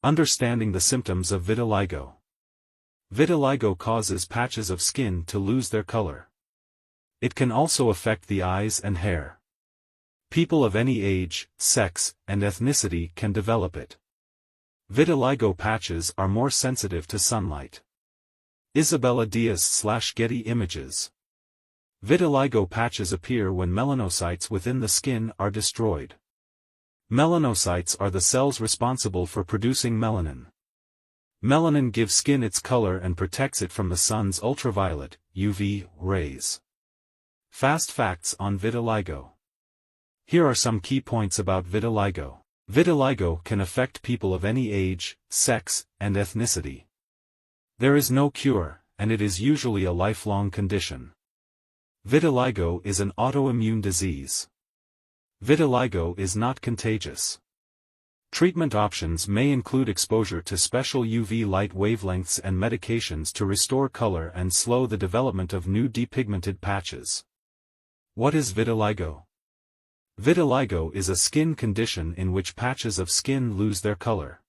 Understanding the symptoms of vitiligo. Vitiligo causes patches of skin to lose their color. It can also affect the eyes and hair. People of any age, sex, and ethnicity can develop it. Vitiligo patches are more sensitive to sunlight. Isabella Diaz/Getty Images. Vitiligo patches appear when melanocytes within the skin are destroyed. Melanocytes are the cells responsible for producing melanin. Melanin gives skin its color and protects it from the sun's ultraviolet, UV, rays. Fast facts on vitiligo. Here are some key points about vitiligo. Vitiligo can affect people of any age, sex, and ethnicity. There is no cure, and it is usually a lifelong condition. Vitiligo is an autoimmune disease. Vitiligo is not contagious. Treatment options may include exposure to special UV light wavelengths and medications to restore color and slow the development of new depigmented patches. What is vitiligo? Vitiligo is a skin condition in which patches of skin lose their color.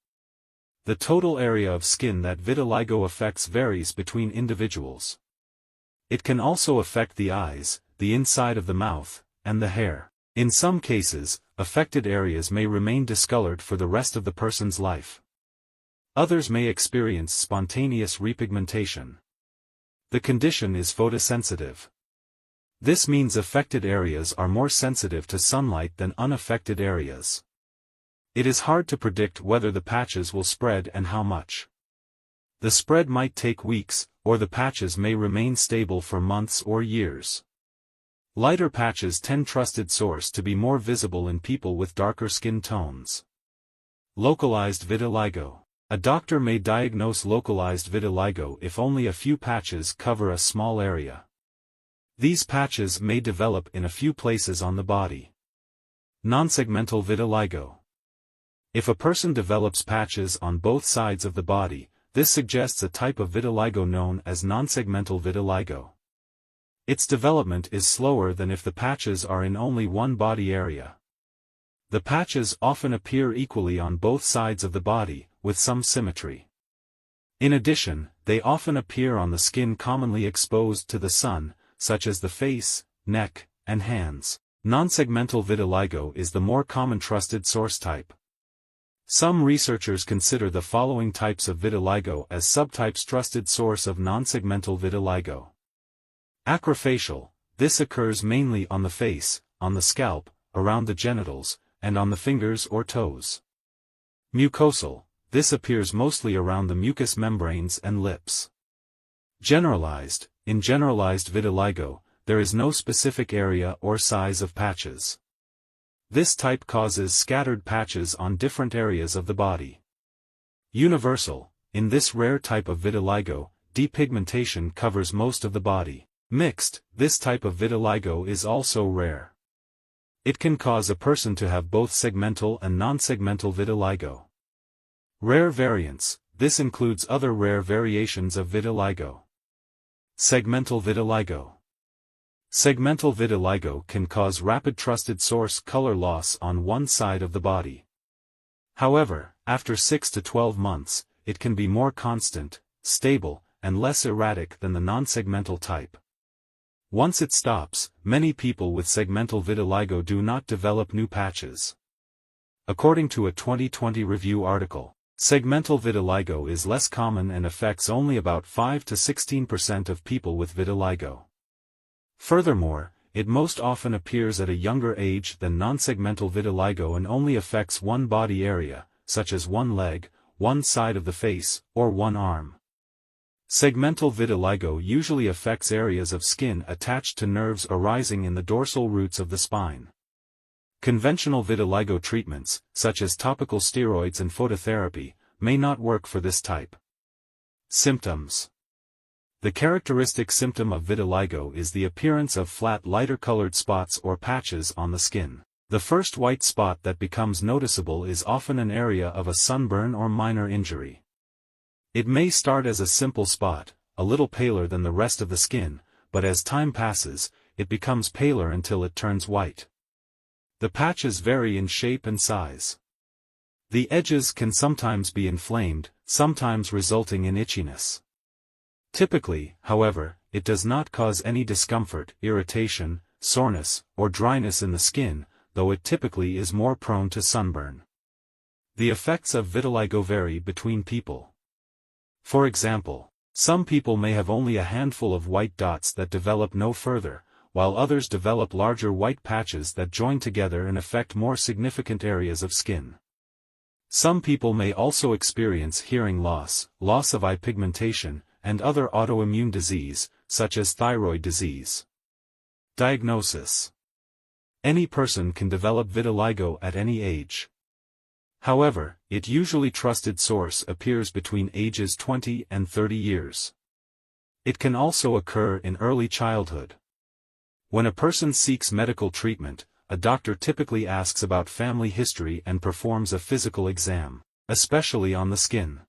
The total area of skin that vitiligo affects varies between individuals. It can also affect the eyes, the inside of the mouth, and the hair. In some cases, affected areas may remain discolored for the rest of the person's life. Others may experience spontaneous repigmentation. The condition is photosensitive. This means affected areas are more sensitive to sunlight than unaffected areas. It is hard to predict whether the patches will spread and how much. The spread might take weeks, or the patches may remain stable for months or years. Lighter patches tend trusted source to be more visible in people with darker skin tones. Localized vitiligo. A doctor may diagnose localized vitiligo if only a few patches cover a small area. These patches may develop in a few places on the body. Non-segmental vitiligo. If a person develops patches on both sides of the body, this suggests a type of vitiligo known as non-segmental vitiligo. Its development is slower than if the patches are in only one body area. The patches often appear equally on both sides of the body, with some symmetry. In addition, they often appear on the skin commonly exposed to the sun, such as the face, neck, and hands. Non-segmental vitiligo is the more common trusted source type. Some researchers consider the following types of vitiligo as subtypes trusted source of non-segmental vitiligo. Acrofacial, this occurs mainly on the face, on the scalp, around the genitals, and on the fingers or toes. Mucosal, this appears mostly around the mucous membranes and lips. Generalized, in generalized vitiligo, there is no specific area or size of patches. This type causes scattered patches on different areas of the body. Universal, in this rare type of vitiligo, depigmentation covers most of the body. Mixed, this type of vitiligo is also rare. It can cause a person to have both segmental and non-segmental vitiligo. Rare variants, this includes other rare variations of vitiligo. Segmental vitiligo. Segmental vitiligo can cause rapid trusted source color loss on one side of the body. However, after 6 to 12 months, it can be more constant, stable, and less erratic than the non-segmental type. Once it stops, many people with segmental vitiligo do not develop new patches. According to a 2020 review article, segmental vitiligo is less common and affects only about 5 to 16% of people with vitiligo. Furthermore, it most often appears at a younger age than non-segmental vitiligo and only affects one body area, such as one leg, one side of the face, or one arm. Segmental vitiligo usually affects areas of skin attached to nerves arising in the dorsal roots of the spine. Conventional vitiligo treatments, such as topical steroids and phototherapy, may not work for this type. Symptoms. The characteristic symptom of vitiligo is the appearance of flat lighter-colored spots or patches on the skin. The first white spot that becomes noticeable is often an area of a sunburn or minor injury. It may start as a simple spot, a little paler than the rest of the skin, but as time passes, it becomes paler until it turns white. The patches vary in shape and size. The edges can sometimes be inflamed, sometimes resulting in itchiness. Typically, however, it does not cause any discomfort, irritation, soreness, or dryness in the skin, though it typically is more prone to sunburn. The effects of vitiligo vary between people. For example, some people may have only a handful of white dots that develop no further, while others develop larger white patches that join together and affect more significant areas of skin. Some people may also experience hearing loss, loss of eye pigmentation, and other autoimmune disease, such as thyroid disease. Diagnosis: any person can develop vitiligo at any age. However, its usually trusted source appears between ages 20 and 30 years. It can also occur in early childhood. When a person seeks medical treatment, a doctor typically asks about family history and performs a physical exam, especially on the skin.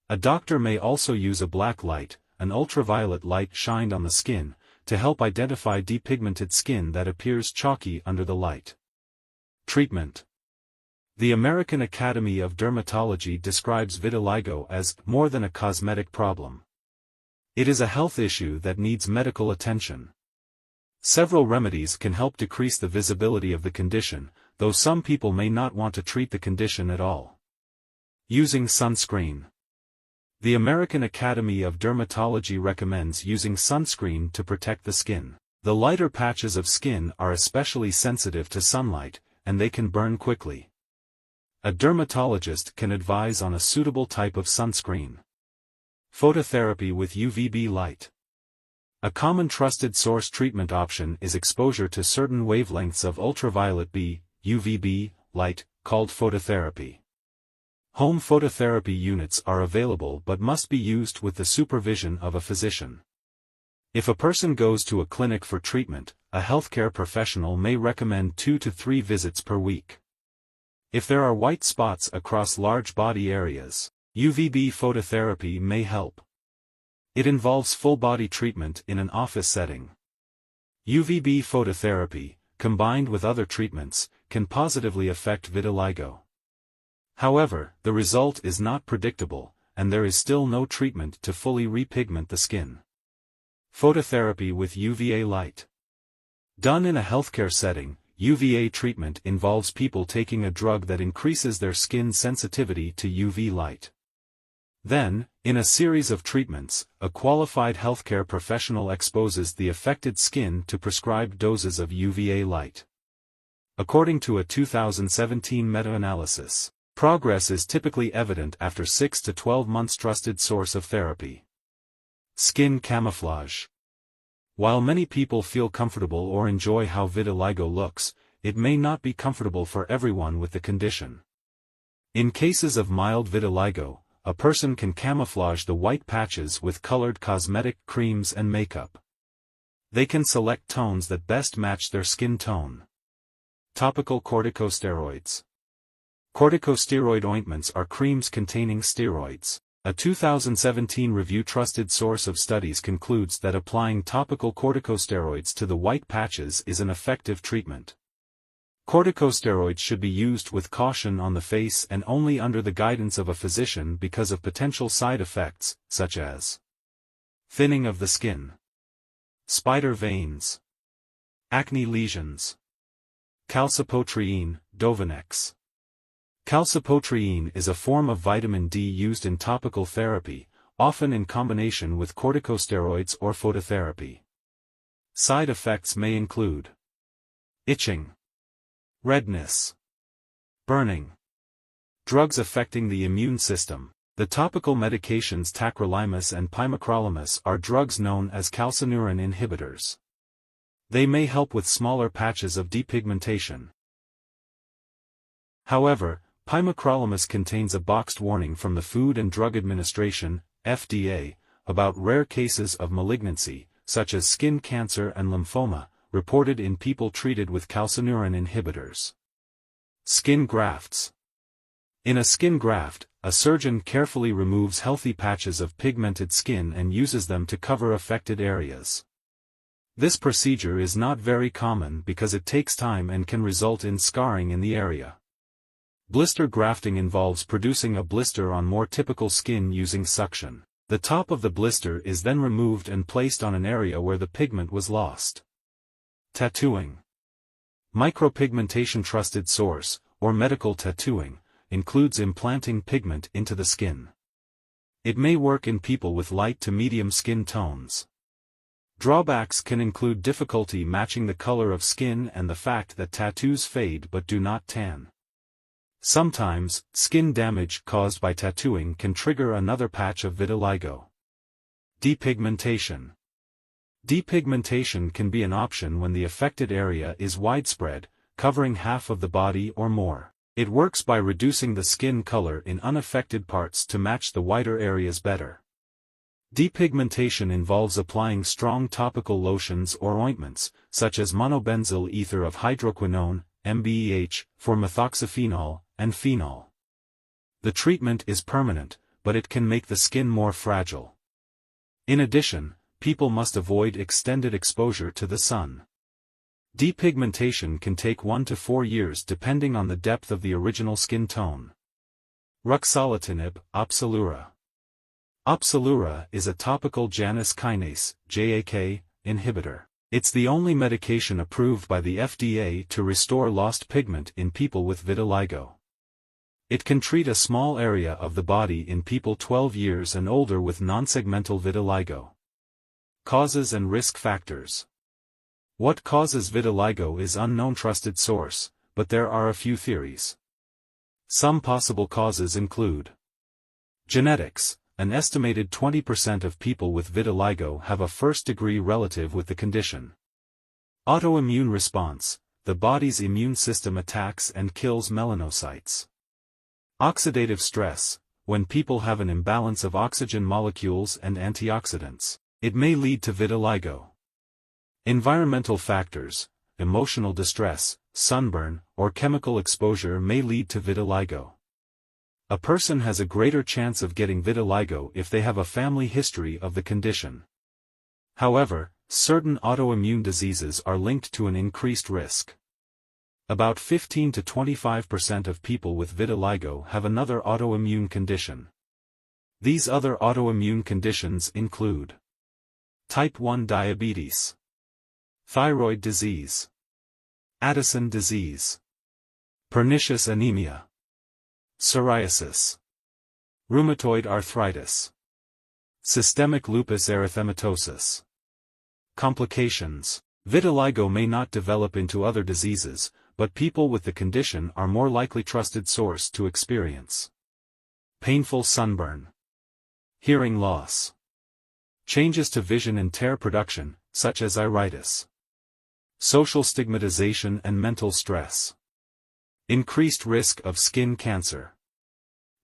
A doctor may also use a black light, an ultraviolet light shined on the skin, to help identify depigmented skin that appears chalky under the light. Treatment: the American Academy of Dermatology describes vitiligo as more than a cosmetic problem. It is a health issue that needs medical attention. Several remedies can help decrease the visibility of the condition, though some people may not want to treat the condition at all. Using sunscreen. The American Academy of Dermatology recommends using sunscreen to protect the skin. The lighter patches of skin are especially sensitive to sunlight, and they can burn quickly. A dermatologist can advise on a suitable type of sunscreen. Phototherapy with UVB light. A common trusted source treatment option is exposure to certain wavelengths of ultraviolet B, UVB, light, called phototherapy. Home phototherapy units are available but must be used with the supervision of a physician. If a person goes to a clinic for treatment, a healthcare professional may recommend 2 to 3 visits per week. If there are white spots across large body areas, UVB phototherapy may help. It involves full-body treatment in an office setting. UVB phototherapy, combined with other treatments, can positively affect vitiligo. However, the result is not predictable, and there is still no treatment to fully repigment the skin. Phototherapy with UVA light. Done in a healthcare setting, UVA treatment involves people taking a drug that increases their skin sensitivity to UV light. Then, in a series of treatments, a qualified healthcare professional exposes the affected skin to prescribed doses of UVA light. According to a 2017 meta-analysis, progress is typically evident after 6 to 12 months. Trusted source of therapy. Skin camouflage. While many people feel comfortable or enjoy how vitiligo looks, it may not be comfortable for everyone with the condition. In cases of mild vitiligo, a person can camouflage the white patches with colored cosmetic creams and makeup. They can select tones that best match their skin tone. Topical corticosteroids. Corticosteroid ointments are creams containing steroids. A 2017 review trusted source of studies concludes that applying topical corticosteroids to the white patches is an effective treatment. Corticosteroids should be used with caution on the face and only under the guidance of a physician because of potential side effects, such as thinning of the skin, spider veins, acne lesions. Calcipotriene, Dovanex. Calcipotriene is a form of vitamin D used in topical therapy, often in combination with corticosteroids or phototherapy. Side effects may include itching, redness, burning. Drugs affecting the immune system. The topical medications tacrolimus and pimecrolimus are drugs known as calcineurin inhibitors. They may help with smaller patches of depigmentation. However, pimecrolimus contains a boxed warning from the Food and Drug Administration, FDA, about rare cases of malignancy, such as skin cancer and lymphoma, reported in people treated with calcineurin inhibitors. Skin grafts. In a skin graft, a surgeon carefully removes healthy patches of pigmented skin and uses them to cover affected areas. This procedure is not very common because it takes time and can result in scarring in the area. Blister grafting involves producing a blister on more typical skin using suction. The top of the blister is then removed and placed on an area where the pigment was lost. Tattooing. Micropigmentation. Trusted source, or medical tattooing, includes implanting pigment into the skin. It may work in people with light to medium skin tones. Drawbacks can include difficulty matching the color of skin and the fact that tattoos fade but do not tan. Sometimes, skin damage caused by tattooing can trigger another patch of vitiligo. Depigmentation. Depigmentation can be an option when the affected area is widespread, covering half of the body or more. It works by reducing the skin color in unaffected parts to match the whiter areas better. Depigmentation involves applying strong topical lotions or ointments, such as monobenzyl ether of hydroquinone, MBEH, for methoxyphenol, and phenol. The treatment is permanent, but it can make the skin more fragile. In addition, people must avoid extended exposure to the sun. Depigmentation can take 1 to 4 years depending on the depth of the original skin tone. Ruxolitinib, Opzelura. Opzelura is a topical Janus kinase (JAK) inhibitor. It's the only medication approved by the FDA to restore lost pigment in people with vitiligo. It can treat a small area of the body in people 12 years and older with non-segmental vitiligo. Causes and risk factors. What causes vitiligo is unknown. Trusted source, but there are a few theories. Some possible causes include genetics. An estimated 20% of people with vitiligo have a first-degree relative with the condition. Autoimmune response. The body's immune system attacks and kills melanocytes. Oxidative stress. When people have an imbalance of oxygen molecules and antioxidants, it may lead to vitiligo. Environmental factors. Emotional distress, sunburn, or chemical exposure may lead to vitiligo. A person has a greater chance of getting vitiligo if they have a family history of the condition. However, certain autoimmune diseases are linked to an increased risk. About 15 to 25% of people with vitiligo have another autoimmune condition. These other autoimmune conditions include type 1 diabetes, thyroid disease, Addison disease, pernicious anemia, psoriasis, rheumatoid arthritis, systemic lupus erythematosus. Complications. Vitiligo may not develop into other diseases, but people with the condition are more likely trusted source to experience painful sunburn, hearing loss, changes to vision and tear production, such as iritis, social stigmatization and mental stress, increased risk of skin cancer.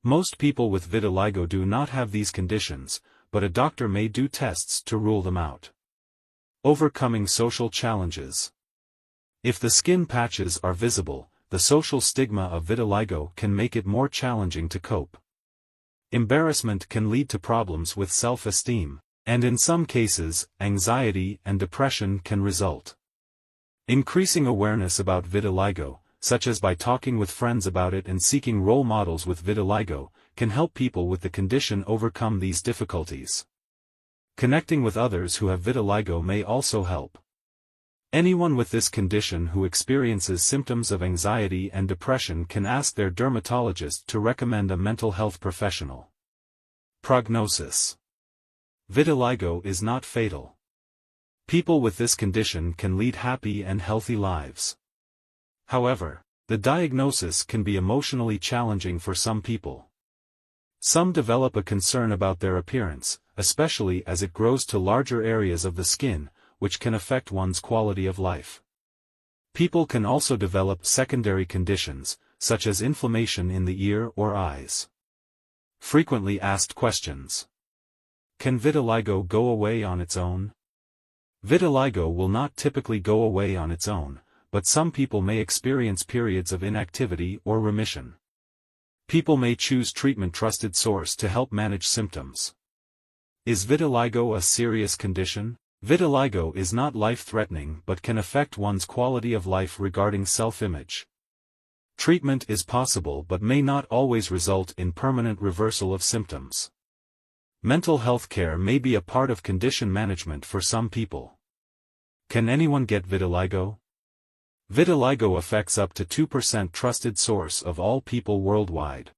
Most people with vitiligo do not have these conditions, but a doctor may do tests to rule them out. Overcoming social challenges. If the skin patches are visible, the social stigma of vitiligo can make it more challenging to cope. Embarrassment can lead to problems with self-esteem, and in some cases, anxiety and depression can result. Increasing awareness about vitiligo, such as by talking with friends about it and seeking role models with vitiligo, can help people with the condition overcome these difficulties. Connecting with others who have vitiligo may also help. Anyone with this condition who experiences symptoms of anxiety and depression can ask their dermatologist to recommend a mental health professional. Prognosis. Vitiligo is not fatal. People with this condition can lead happy and healthy lives. However, the diagnosis can be emotionally challenging for some people. Some develop a concern about their appearance, especially as it grows to larger areas of the skin, which can affect one's quality of life. People can also develop secondary conditions, such as inflammation in the ear or eyes. Frequently asked questions. Can vitiligo go away on its own? Vitiligo will not typically go away on its own, but some people may experience periods of inactivity or remission. People may choose treatment. Trusted source to help manage symptoms. Is vitiligo a serious condition? Vitiligo is not life-threatening but can affect one's quality of life regarding self-image. Treatment is possible but may not always result in permanent reversal of symptoms. Mental health care may be a part of condition management for some people. Can anyone get vitiligo? Vitiligo affects up to 2% trusted source of all people worldwide.